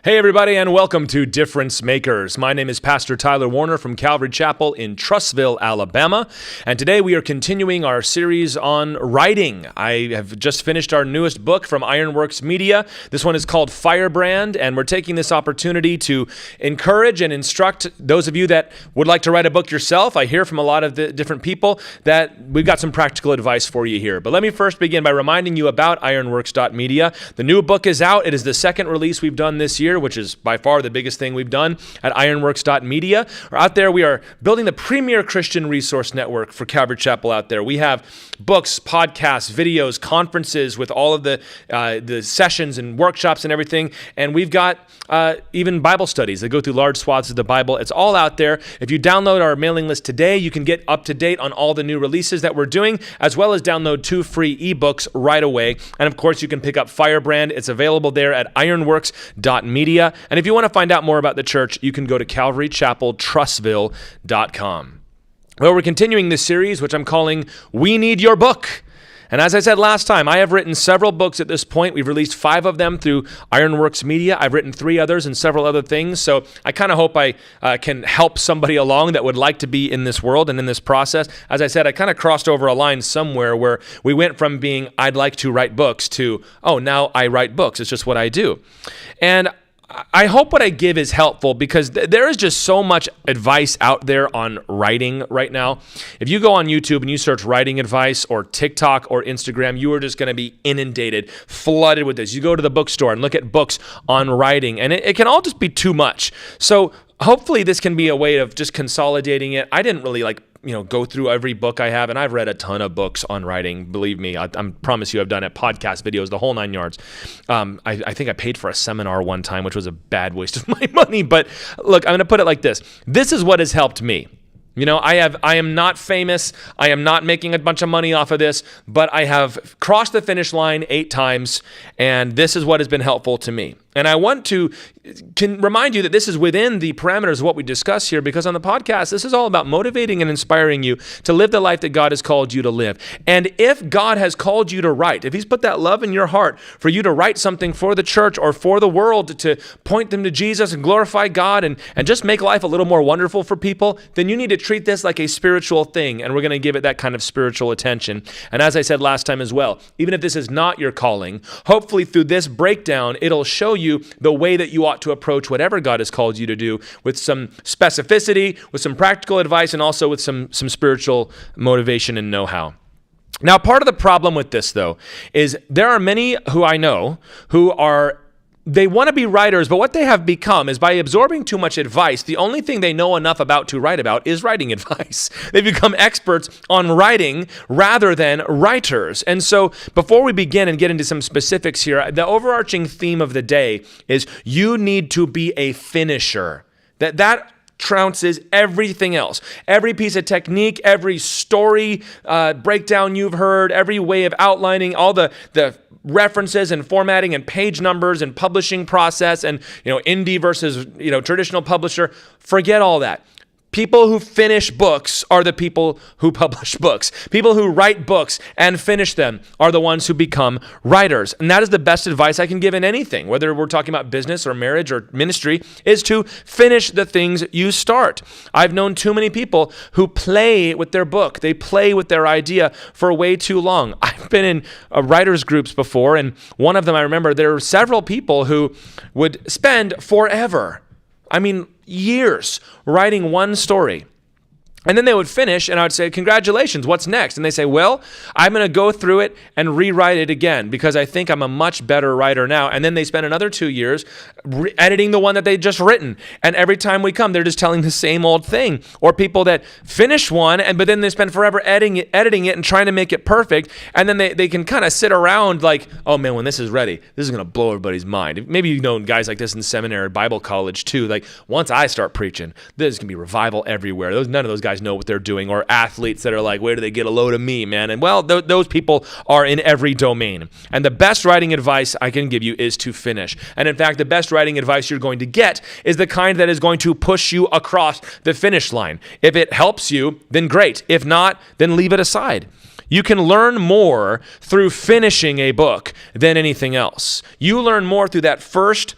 Hey everybody, and welcome to Difference Makers. My name is Pastor Tyler Warner from Calvary Chapel in Trussville, Alabama, and today we are continuing our series on writing. I have just finished our newest book from Ironworks Media. This one is called Firebrand, and we're taking this opportunity to encourage and instruct those of you that would like to write a book yourself. I hear from a lot of the different people that we've got some practical advice for you here. But let me first begin by reminding you about Ironworks.media. The new book is out. It is the second release we've done this year, which is by far the biggest thing we've done at Ironworks.media. Out there, we are building the premier Christian resource network for Calvary Chapel out there. We have books, podcasts, videos, conferences with all of the sessions and workshops and everything. And we've got even Bible studies that go through large swaths of the Bible. It's all out there. If you download our mailing list today, you can get up to date on all the new releases that we're doing, as well as download 2 free ebooks right away. And of course, you can pick up Firebrand. It's available there at ironworks.media. And if you want to find out more about the church, you can go to calvarychapeltrussville.com. Well, we're continuing this series, which I'm calling We Need Your Book. And as I said last time, I have written several books at this point. We've released 5 of them through Ironworks Media. I've written 3 others and several other things. So I kind of hope I can help somebody along that would like to be in this world and in this process. As I said, I kind of crossed over a line somewhere where we went from being, I'd like to write books, to, oh, now I write books. It's just what I do. And I hope what I give is helpful because there is just so much advice out there on writing right now. If you go on YouTube and you search writing advice or TikTok or Instagram, you are just going to be inundated, flooded with this. You go to the bookstore and look at books on writing, and it can all just be too much. So hopefully this can be a way of just consolidating it. I didn't really go through every book I have, and I've read a ton of books on writing. Believe me, I promise you I've done it, podcast videos, the whole 9 yards. I think I paid for a seminar one time, which was a bad waste of my money. But look, I'm going to put it like this. This is what has helped me. I am not famous. I am not making a bunch of money off of this, but I have crossed the finish line 8 times, and this is what has been helpful to me. And I want to remind you that this is within the parameters of what we discuss here, because on the podcast, this is all about motivating and inspiring you to live the life that God has called you to live. And if God has called you to write, if He's put that love in your heart for you to write something for the church or for the world to point them to Jesus and glorify God and just make life a little more wonderful for people, then you need to treat this like a spiritual thing, and we're going to give it that kind of spiritual attention. And as I said last time as well, even if this is not your calling, hopefully through this breakdown, it'll show you the way that you ought to approach whatever God has called you to do, with some specificity, with some practical advice, and also with some spiritual motivation and know-how. Now, part of the problem with this, though, is there are many who I know who they want to be writers, but what they have become is, by absorbing too much advice, the only thing they know enough about to write about is writing advice. They become experts on writing rather than writers. And so before we begin and get into some specifics here, the overarching theme of the day is you need to be a finisher. That trounces everything else. Every piece of technique, every story breakdown you've heard, every way of outlining, all the references and formatting and page numbers and publishing process and indie versus traditional publisher. Forget all that. People who finish books are the people who publish books. People who write books and finish them are the ones who become writers. And that is the best advice I can give in anything, whether we're talking about business or marriage or ministry, is to finish the things you start. I've known too many people who play with their book. They play with their idea for way too long. I've been in writers groups before, and one of them, I remember there were several people who would spend forever, years, writing one story. And then they would finish, and I would say, congratulations, what's next? And they say, well, I'm going to go through it and rewrite it again because I think I'm a much better writer now. And then they spend another 2 years editing the one that they just written. And every time we come, they're just telling the same old thing. Or people that finish one, but then they spend forever editing it and trying to make it perfect. And then they can kind of sit around like, oh man, when this is ready, this is going to blow everybody's mind. Maybe you've known guys like this in seminary, Bible college too. Like, once I start preaching, there's going to be revival everywhere. None of those guys know what they're doing, or athletes that are like, where do they get a load of me, man? And well, those people are in every domain. And the best writing advice I can give you is to finish. And in fact, the best writing advice you're going to get is the kind that is going to push you across the finish line. If it helps you, then great. If not, then leave it aside. You can learn more through finishing a book than anything else. You learn more through that first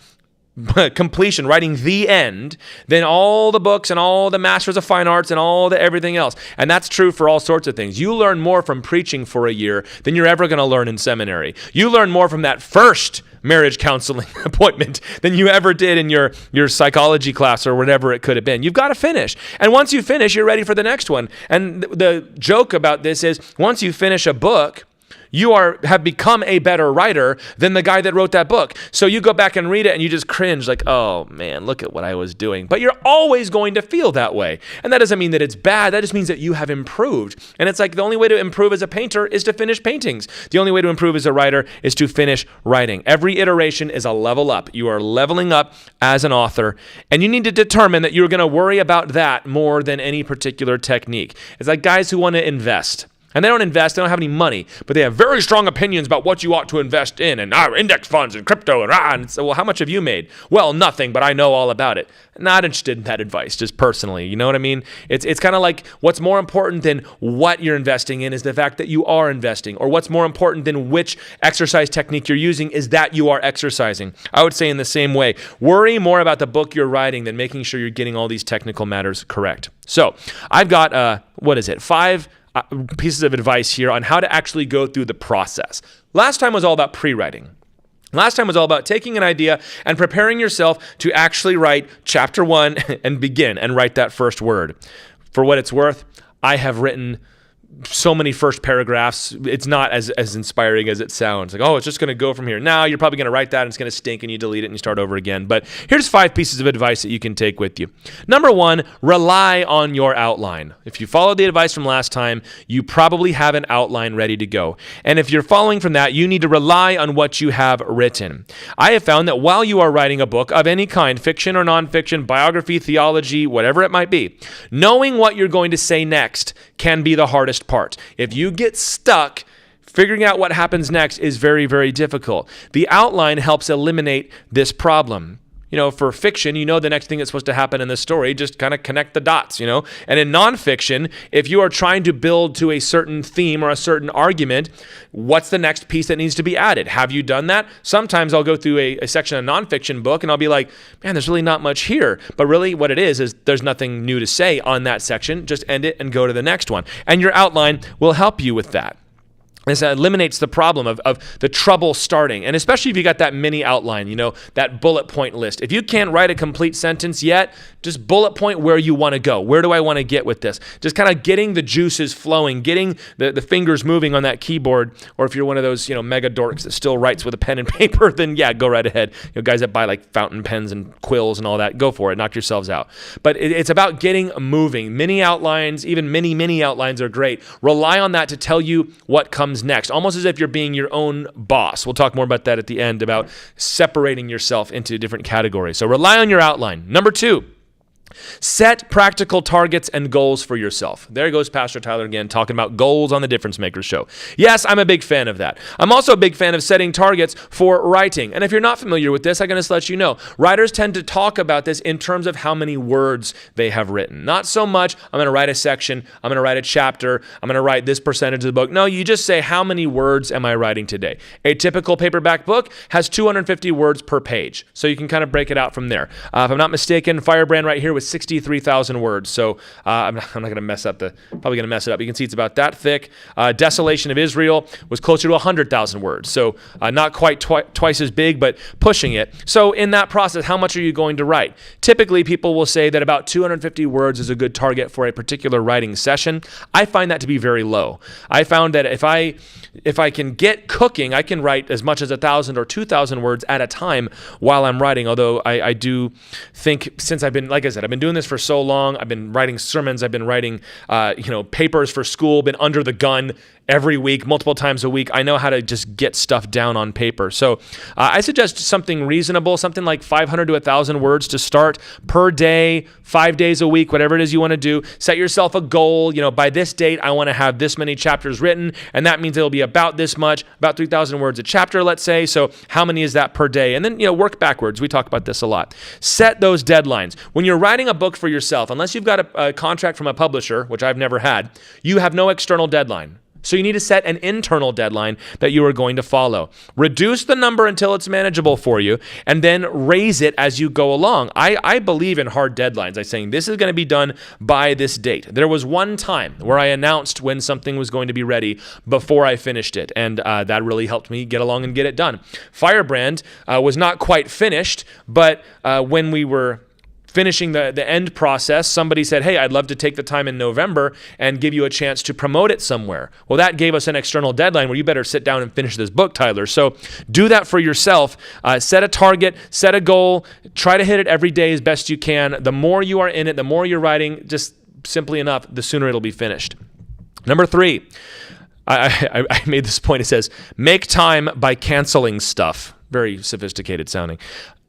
completion, writing the end, than all the books and all the Masters of Fine Arts and all the everything else. And that's true for all sorts of things. You learn more from preaching for a year than you're ever going to learn in seminary. You learn more from that first marriage counseling appointment than you ever did in your psychology class or whatever it could have been. You've got to finish. And once you finish, you're ready for the next one. And the joke about this is once you finish a book, you have become a better writer than the guy that wrote that book. So you go back and read it and you just cringe like, oh man, look at what I was doing. But you're always going to feel that way. And that doesn't mean that it's bad. That just means that you have improved. And it's like the only way to improve as a painter is to finish paintings. The only way to improve as a writer is to finish writing. Every iteration is a level up. You are leveling up as an author. And you need to determine that you're going to worry about that more than any particular technique. It's like guys who want to invest. And they don't invest, they don't have any money, but they have very strong opinions about what you ought to invest in, and index funds and crypto, and so, well, how much have you made? Well, nothing, but I know all about it. Not interested in that advice, just personally, you know what I mean? It's kind of like what's more important than what you're investing in is the fact that you are investing, or what's more important than which exercise technique you're using is that you are exercising. I would say in the same way, worry more about the book you're writing than making sure you're getting all these technical matters correct. So I've got, 5 pieces of advice here on how to actually go through the process. Last time was all about pre-writing. Last time was all about taking an idea and preparing yourself to actually write chapter 1 and begin and write that first word. For what it's worth, I have written so many first paragraphs. It's not as inspiring as it sounds. Like, oh, it's just going to go from here. Now you're probably going to write that and it's going to stink and you delete it and you start over again. But here's 5 pieces of advice that you can take with you. Number 1, rely on your outline. If you followed the advice from last time, you probably have an outline ready to go. And if you're following from that, you need to rely on what you have written. I have found that while you are writing a book of any kind, fiction or nonfiction, biography, theology, whatever it might be, knowing what you're going to say next can be the hardest part. If you get stuck, figuring out what happens next is very, very difficult. The outline helps eliminate this problem. You know, for fiction, you know the next thing that's supposed to happen in the story, just kind of connect the dots, you know? And in nonfiction, if you are trying to build to a certain theme or a certain argument, what's the next piece that needs to be added? Have you done that? Sometimes I'll go through a section of a nonfiction book and I'll be like, man, there's really not much here. But really what it is there's nothing new to say on that section. Just end it and go to the next one. And your outline will help you with that. This eliminates the problem of the trouble starting. And especially if you got that mini outline, you know, that bullet point list. If you can't write a complete sentence yet, just bullet point where you want to go. Where do I want to get with this? Just kind of getting the juices flowing, getting the fingers moving on that keyboard. Or if you're one of those, you know, mega dorks that still writes with a pen and paper, then yeah, go right ahead. You know, guys that buy like fountain pens and quills and all that, go for it. Knock yourselves out. But it's about getting moving. Mini outlines, even mini outlines are great. Rely on that to tell you what comes next, almost as if you're being your own boss. We'll talk more about that at the end, about separating yourself into different categories. So rely on your outline. Number 2, set practical targets and goals for yourself. There goes Pastor Tyler again, talking about goals on the Difference Maker Show. Yes, I'm a big fan of that. I'm also a big fan of setting targets for writing. And if you're not familiar with this, I'm going to just let you know. Writers tend to talk about this in terms of how many words they have written. Not so much, I'm going to write a section, I'm going to write a chapter, I'm going to write this percentage of the book. No, you just say, how many words am I writing today? A typical paperback book has 250 words per page. So you can kind of break it out from there. If I'm not mistaken, Firebrand right here was 63,000 words. So I'm not going to mess up probably going to mess it up. You can see it's about that thick. Desolation of Israel was closer to 100,000 words. So not quite twice as big, but pushing it. So in that process, how much are you going to write? Typically, people will say that about 250 words is a good target for a particular writing session. I find that to be very low. I found that if I can get cooking, I can write as much as 1,000 or 2,000 words at a time while I'm writing. Although I do think, since I've been, like I said, I've been doing this for so long. I've been writing sermons. I've been writing, papers for school. Been under the gun every week, multiple times a week. I know how to just get stuff down on paper. So I suggest something reasonable, something like 500 to 1,000 words to start per day, 5 days a week, whatever it is you want to do. Set yourself a goal. You know, by this date, I want to have this many chapters written, and that means it'll be about this much, about 3,000 words a chapter, let's say. So how many is that per day? And then, work backwards. We talk about this a lot. Set those deadlines. When you're writing a book for yourself, unless you've got a contract from a publisher, which I've never had, you have no external deadline. So you need to set an internal deadline that you are going to follow. Reduce the number until it's manageable for you, and then raise it as you go along. I believe in hard deadlines. I'm saying this is going to be done by this date. There was one time where I announced when something was going to be ready before I finished it, and that really helped me get along and get it done. Firebrand was not quite finished, but when we were finishing the end process, somebody said, hey, I'd love to take the time in November and give you a chance to promote it somewhere. Well, that gave us an external deadline where you better sit down and finish this book, Tyler. So do that for yourself. Set a target, set a goal, try to hit it every day as best you can. The more you are in it, the more you're writing, just simply enough, the sooner it'll be finished. Number 3, I made this point. It says, make time by canceling stuff. Very sophisticated sounding.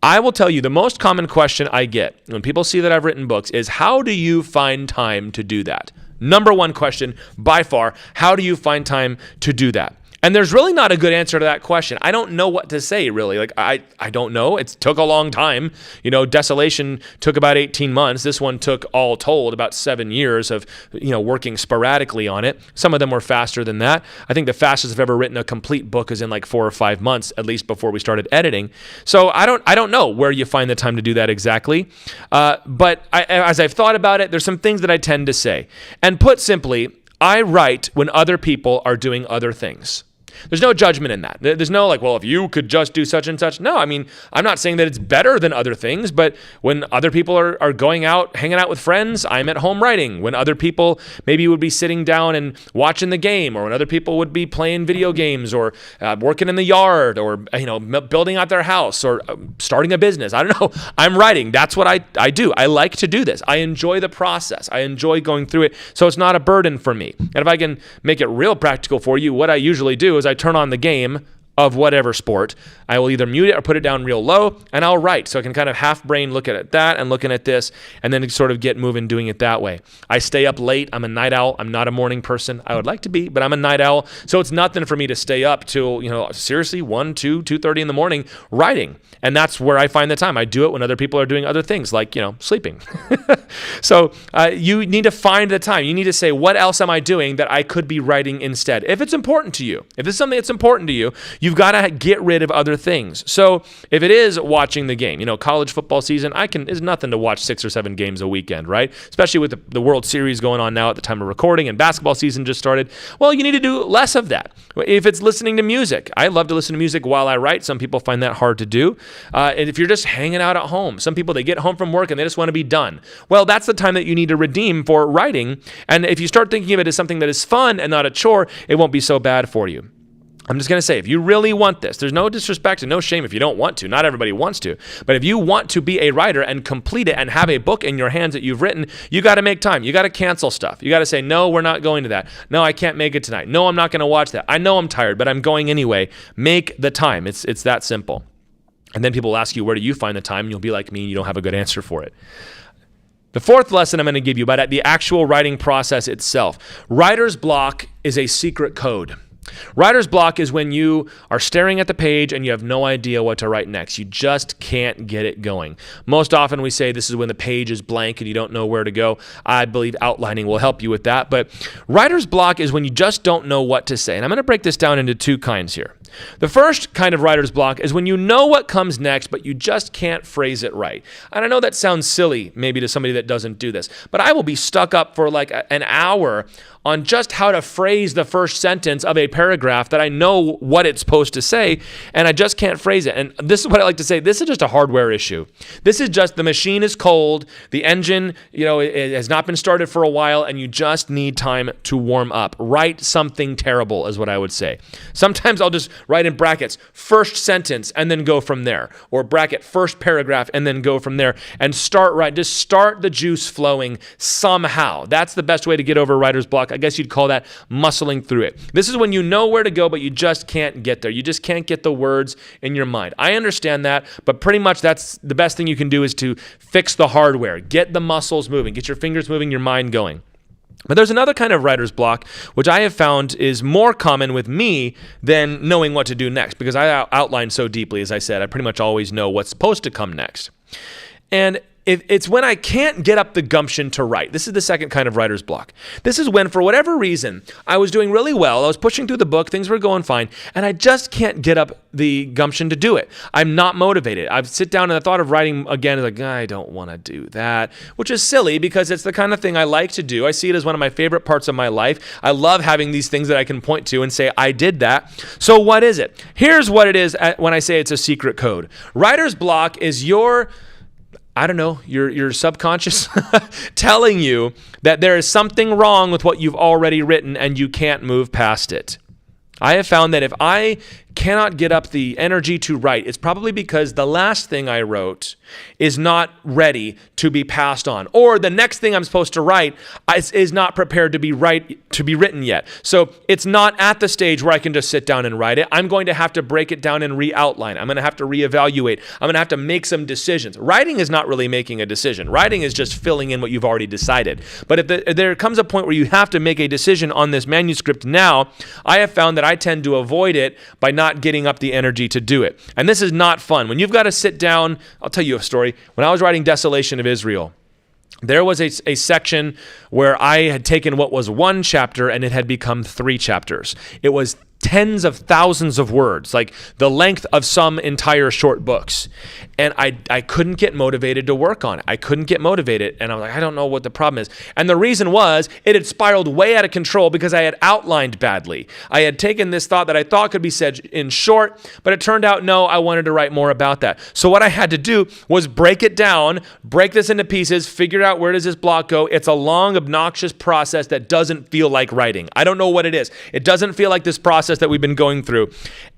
I will tell you the most common question I get when people see that I've written books is, how do you find time to do that? Number one question by far, how do you find time to do that? And there's really not a good answer to that question. I don't know what to say, really. Like, I don't know. It took a long time. Desolation took about 18 months. This one took, all told, about 7 years of, working sporadically on it. Some of them were faster than that. I think the fastest I've ever written a complete book is in like 4 or 5 months, at least before we started editing. So I don't know where you find the time to do that exactly. But as I've thought about it, there's some things that I tend to say. And put simply, I write when other people are doing other things. There's no judgment in that. There's no like, well, if you could just do such and such. No, I mean, I'm not saying that it's better than other things, but when other people are going out, hanging out with friends, I'm at home writing. When other people maybe would be sitting down and watching the game, or when other people would be playing video games, or working in the yard, or building out their house, or starting a business. I don't know. I'm writing. That's what I do. I like to do this. I enjoy the process. I enjoy going through it. So it's not a burden for me. And if I can make it real practical for you, what I usually do is I turn on the game of whatever sport. I will either mute it or put it down real low, and I'll write. So I can kind of half brain look at that and looking at this, and then sort of get moving doing it that way. I stay up late. I'm a night owl. I'm not a morning person. I would like to be, but I'm a night owl. So it's nothing for me to stay up till, seriously 1, 2, 2:30 in the morning writing. And that's where I find the time. I do it when other people are doing other things, like, sleeping. So you need to find the time. You need to say, what else am I doing that I could be writing instead? If it's important to you, if it's something that's important to you, you've got to get rid of other things. So if it is watching the game, college football season, is nothing to watch 6 or 7 games a weekend, right? Especially with the World Series going on now at the time of recording, and basketball season just started. Well, you need to do less of that. If it's listening to music, I love to listen to music while I write. Some people find that hard to do. And if you're just hanging out at home, some people, they get home from work and they just want to be done. Well, that's the time that you need to redeem for writing. And if you start thinking of it as something that is fun and not a chore, it won't be so bad for you. I'm just going to say, if you really want this, there's no disrespect and no shame if you don't want to. Not everybody wants to. But if you want to be a writer and complete it and have a book in your hands that you've written, you got to make time. You got to cancel stuff. You got to say, no, we're not going to that. No, I can't make it tonight. No, I'm not going to watch that. I know I'm tired, but I'm going anyway. Make the time. It's that simple. And then people will ask you, where do you find the time? And you'll be like me, and you don't have a good answer for it. The fourth lesson I'm going to give you about the actual writing process itself. Writer's block is a secret code. Writer's block is when you are staring at the page and you have no idea what to write next. You just can't get it going. Most often we say this is when the page is blank and you don't know where to go. I believe outlining will help you with that. But writer's block is when you just don't know what to say. And I'm going to break this down into 2 kinds here. The first kind of writer's block is when you know what comes next, but you just can't phrase it right. And I know that sounds silly maybe to somebody that doesn't do this, but I will be stuck up for like an hour on just how to phrase the first sentence of a paragraph that I know what it's supposed to say, and I just can't phrase it. And this is what I like to say. This is just a hardware issue. This is just the machine is cold, the engine, it has not been started for a while, and you just need time to warm up. Write something terrible is what I would say. Sometimes I'll just write in brackets, first sentence, and then go from there. Or bracket, first paragraph, and then go from there. And just start the juice flowing somehow. That's the best way to get over writer's block. I guess you'd call that muscling through it. This is when you know where to go, but you just can't get there. You just can't get the words in your mind. I understand that, but pretty much that's the best thing you can do is to fix the hardware. Get the muscles moving. Get your fingers moving, your mind going. But there's another kind of writer's block, which I have found is more common with me than knowing what to do next, because I outline so deeply, as I said. I pretty much always know what's supposed to come next. And it's when I can't get up the gumption to write. This is the second kind of writer's block. This is when, for whatever reason, I was doing really well. I was pushing through the book. Things were going fine. And I just can't get up the gumption to do it. I'm not motivated. I sit down and the thought of writing again is like, I don't want to do that, which is silly because it's the kind of thing I like to do. I see it as one of my favorite parts of my life. I love having these things that I can point to and say, I did that. So what is it? Here's what it is when I say it's a secret code. Writer's block is your subconscious telling you that there is something wrong with what you've already written and you can't move past it. I have found that if I cannot get up the energy to write, it's probably because the last thing I wrote is not ready to be passed on, or the next thing I'm supposed to write is not prepared to be written yet. So it's not at the stage where I can just sit down and write it. I'm going to have to break it down and re-outline. I'm going to have to reevaluate. I'm going to have to make some decisions. Writing is not really making a decision. Writing is just filling in what you've already decided. But if there comes a point where you have to make a decision on this manuscript now, I have found that I tend to avoid it by not getting up the energy to do it. And this is not fun. When you've got to sit down, I'll tell you a story. When I was writing Desolation of Israel, there was a section where I had taken what was one chapter and it had become 3 chapters. It was tens of thousands of words, like the length of some entire short books. And I couldn't get motivated to work on it. I couldn't get motivated. And I was like, I don't know what the problem is. And the reason was it had spiraled way out of control because I had outlined badly. I had taken this thought that I thought could be said in short, but it turned out, no, I wanted to write more about that. So what I had to do was break it down, break this into pieces, figure out where does this block go. It's a long, obnoxious process that doesn't feel like writing. I don't know what it is. It doesn't feel like this process that we've been going through,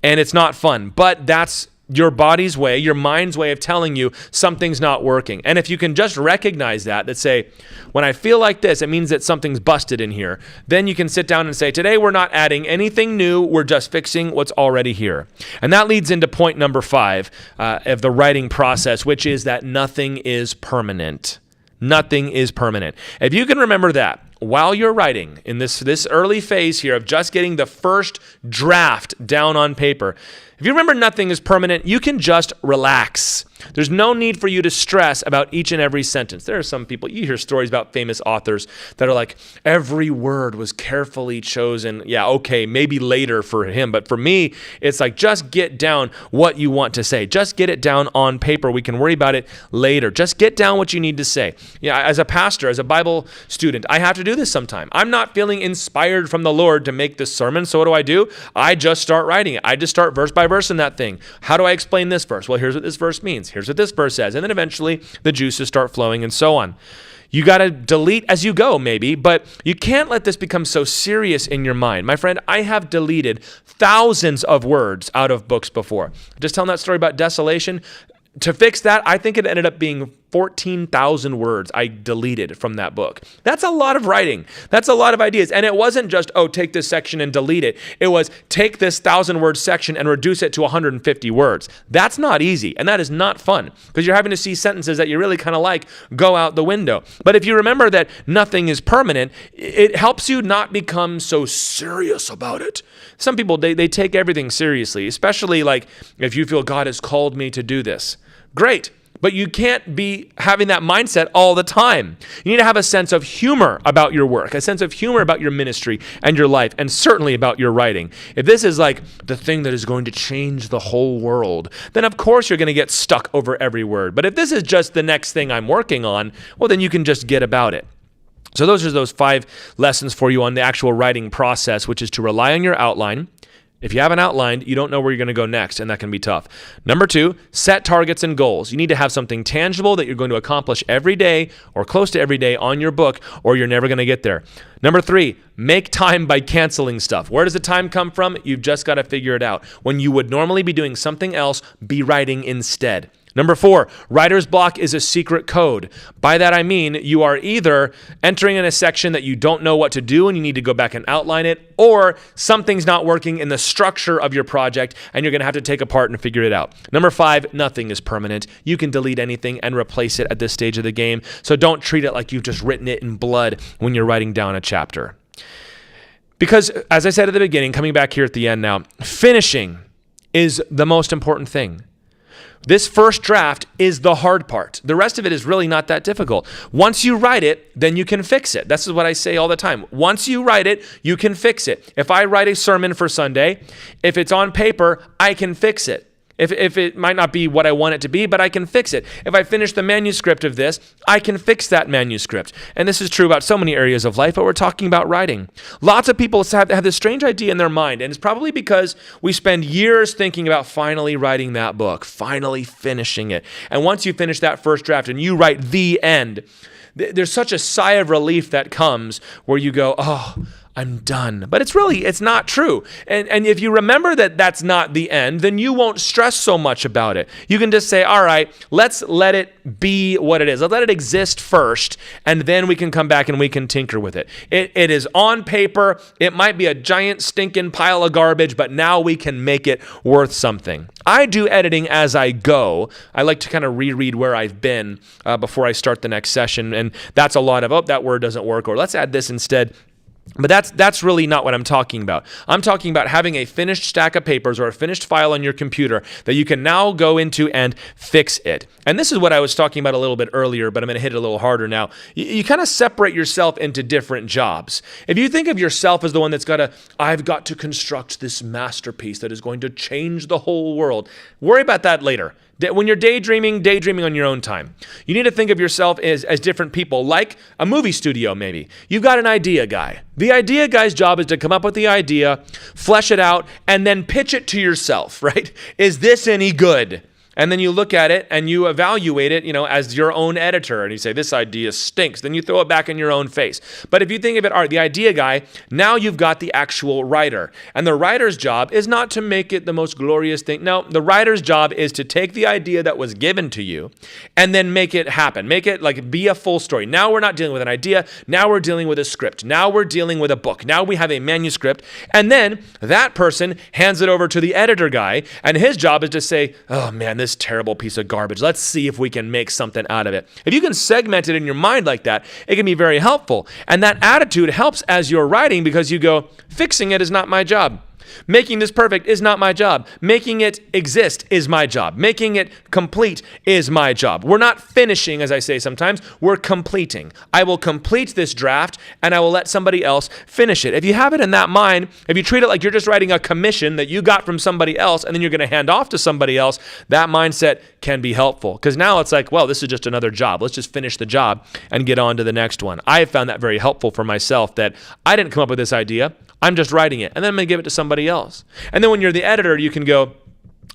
and it's not fun, but that's your body's way, your mind's way of telling you something's not working. And if you can just recognize that say, when I feel like this, it means that something's busted in here, then you can sit down and say, today we're not adding anything new, we're just fixing what's already here. And that leads into point number 5 of the writing process, which is that nothing is permanent. Nothing is permanent. If you can remember that while you're writing in this early phase here of just getting the first draft down on paper, if you remember nothing is permanent, you can just relax. There's no need for you to stress about each and every sentence. There are some people, you hear stories about famous authors that are like, every word was carefully chosen. Yeah, okay, maybe later for him. But for me, it's like, just get down what you want to say. Just get it down on paper. We can worry about it later. Just get down what you need to say. Yeah, as a pastor, as a Bible student, I have to do this sometime. I'm not feeling inspired from the Lord to make this sermon. So what do? I just start writing it. I just start verse by verse in that thing. How do I explain this verse? Well, here's what this verse means. Here's what this verse says. And then eventually the juices start flowing and so on. You got to delete as you go maybe, but you can't let this become so serious in your mind. My friend, I have deleted thousands of words out of books before. Just telling that story about Desolation. To fix that, I think it ended up being 14,000 words I deleted from that book. That's a lot of writing. That's a lot of ideas. And it wasn't just, take this section and delete it. It was take this 1,000-word section and reduce it to 150 words. That's not easy. And that is not fun because you're having to see sentences that you really kind of like go out the window. But if you remember that nothing is permanent, it helps you not become so serious about it. Some people, they take everything seriously, especially like if you feel God has called me to do this. Great. But you can't be having that mindset all the time. You need to have a sense of humor about your work, a sense of humor about your ministry and your life, and certainly about your writing. If this is like the thing that is going to change the whole world, then of course you're going to get stuck over every word. But if this is just the next thing I'm working on, well, then you can just get about it. So those are those 5 lessons for you on the actual writing process, which is to rely on your outline. If you haven't outlined, you don't know where you're going to go next, and that can be tough. Number 2, set targets and goals. You need to have something tangible that you're going to accomplish every day or close to every day on your book, or you're never going to get there. Number 3, make time by canceling stuff. Where does the time come from? You've just got to figure it out. When you would normally be doing something else, be writing instead. Number 4, writer's block is a secret code. By that I mean you are either entering in a section that you don't know what to do and you need to go back and outline it, or something's not working in the structure of your project and you're going to have to take apart and figure it out. Number 5, nothing is permanent. You can delete anything and replace it at this stage of the game, so don't treat it like you've just written it in blood when you're writing down a chapter. Because, as I said at the beginning, coming back here at the end now, finishing is the most important thing. This first draft is the hard part. The rest of it is really not that difficult. Once you write it, then you can fix it. This is what I say all the time. Once you write it, you can fix it. If I write a sermon for Sunday, if it's on paper, I can fix it. If it might not be what I want it to be, but I can fix it. If I finish the manuscript of this, I can fix that manuscript. And this is true about so many areas of life, but we're talking about writing. Lots of people have this strange idea in their mind, and it's probably because we spend years thinking about finally writing that book, finally finishing it. And once you finish that first draft and you write the end, there's such a sigh of relief that comes where you go, oh, I'm done. But it's not true. And if you remember that that's not the end, then you won't stress so much about it. You can just say, all right, let's let it be what it is. Let's let it exist first, and then we can come back and we can tinker with it. It is on paper. It might be a giant stinking pile of garbage, but now we can make it worth something. I do editing as I go. I like to kind of reread where I've been before I start the next session, and that's a lot of, oh, that word doesn't work, or let's add this instead. But that's really not what I'm talking about. I'm talking about having a finished stack of papers or a finished file on your computer that you can now go into and fix it. And this is what I was talking about a little bit earlier, but I'm going to hit it a little harder now. You kind of separate yourself into different jobs. If you think of yourself as the one I've got to construct this masterpiece that is going to change the whole world, worry about that later. When you're daydreaming on your own time. You need to think of yourself as different people, like a movie studio maybe. You've got an idea guy. The idea guy's job is to come up with the idea, flesh it out, and then pitch it to yourself, right? Is this any good? And then you look at it and you evaluate it, as your own editor. And you say, this idea stinks. Then you throw it back in your own face. But if you think of it, the idea guy, now you've got the actual writer. And the writer's job is not to make it the most glorious thing. No, the writer's job is to take the idea that was given to you and then make it happen. Make it be a full story. Now we're not dealing with an idea. Now we're dealing with a script. Now we're dealing with a book. Now we have a manuscript. And then that person hands it over to the editor guy. And his job is to say, oh man, this terrible piece of garbage. Let's see if we can make something out of it. If you can segment it in your mind like that, it can be very helpful. And that attitude helps as you're writing because you go, fixing it is not my job. Making this perfect is not my job. Making it exist is my job. Making it complete is my job. We're not finishing, as I say sometimes, we're completing. I will complete this draft and I will let somebody else finish it. If you have it in that mind, if you treat it like you're just writing a commission that you got from somebody else and then you're going to hand off to somebody else, that mindset can be helpful. Because now it's like, well, this is just another job. Let's just finish the job and get on to the next one. I have found that very helpful for myself, that I didn't come up with this idea. I'm just writing it, and then I'm going to give it to somebody else. And then when you're the editor, you can go,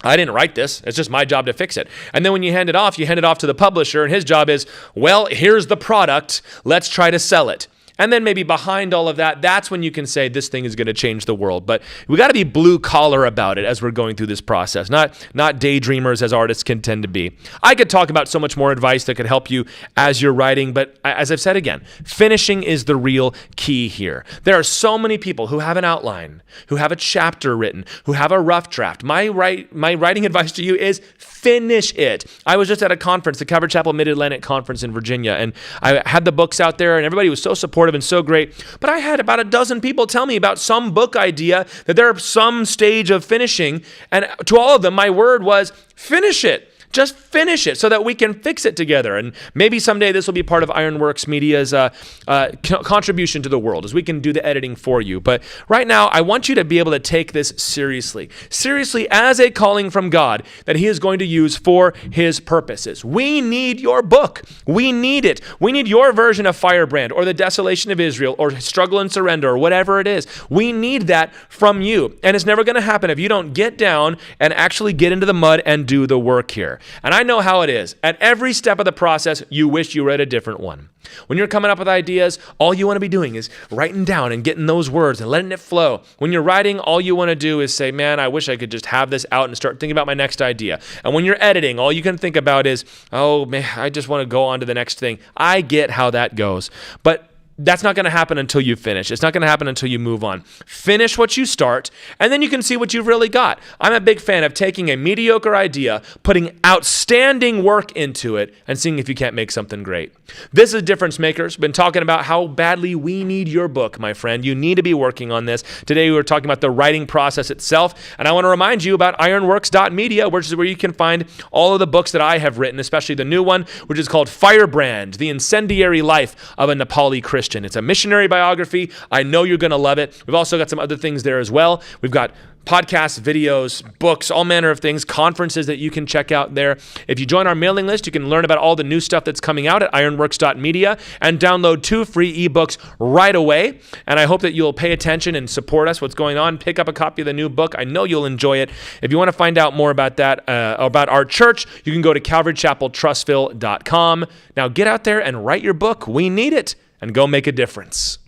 I didn't write this. It's just my job to fix it. And then when you hand it off to the publisher, and his job is, well, here's the product. Let's try to sell it. And then maybe behind all of that, that's when you can say this thing is going to change the world. But we got to be blue collar about it as we're going through this process, not daydreamers as artists can tend to be. I could talk about so much more advice that could help you as you're writing, but as I've said again, finishing is the real key here. There are so many people who have an outline, who have a chapter written, who have a rough draft. My writing advice to you is finish it. I was just at a conference, the Calvary Chapel Mid-Atlantic Conference in Virginia, and I had the books out there, and everybody was so supportive and so great. But I had about a dozen people tell me about some book idea that they're some stage of finishing, and to all of them, my word was, finish it. Just finish it so that we can fix it together. And maybe someday this will be part of Ironworks Media's contribution to the world, as we can do the editing for you. But right now, I want you to be able to take this seriously as a calling from God that He is going to use for His purposes. We need your book. We need it. We need your version of Firebrand or The Desolation of Israel or Struggle and Surrender or whatever it is. We need that from you. And it's never going to happen if you don't get down and actually get into the mud and do the work here. And I know how it is. At every step of the process, you wish you were at a different one. When you're coming up with ideas, all you want to be doing is writing down and getting those words and letting it flow. When you're writing, all you want to do is say, man, I wish I could just have this out and start thinking about my next idea. And when you're editing, all you can think about is, oh man, I just want to go on to the next thing. I get how that goes. But that's not going to happen until you finish. It's not going to happen until you move on. Finish what you start, and then you can see what you've really got. I'm a big fan of taking a mediocre idea, putting outstanding work into it, and seeing if you can't make something great. This is Difference Makers. Been talking about how badly we need your book, my friend. You need to be working on this. Today we were talking about the writing process itself, and I want to remind you about ironworks.media, which is where you can find all of the books that I have written, especially the new one, which is called Firebrand, The Incendiary Life of a Nepali Christian. It's a missionary biography. I know you're going to love it. We've also got some other things there as well. We've got podcasts, videos, books, all manner of things, conferences that you can check out there. If you join our mailing list, you can learn about all the new stuff that's coming out at ironworks.media and download 2 free ebooks right away. And I hope that you'll pay attention and support us, what's going on. Pick up a copy of the new book. I know you'll enjoy it. If you want to find out more about that, about our church, you can go to calvarychapeltrustville.com. Now get out there and write your book. We need it. And go make a difference.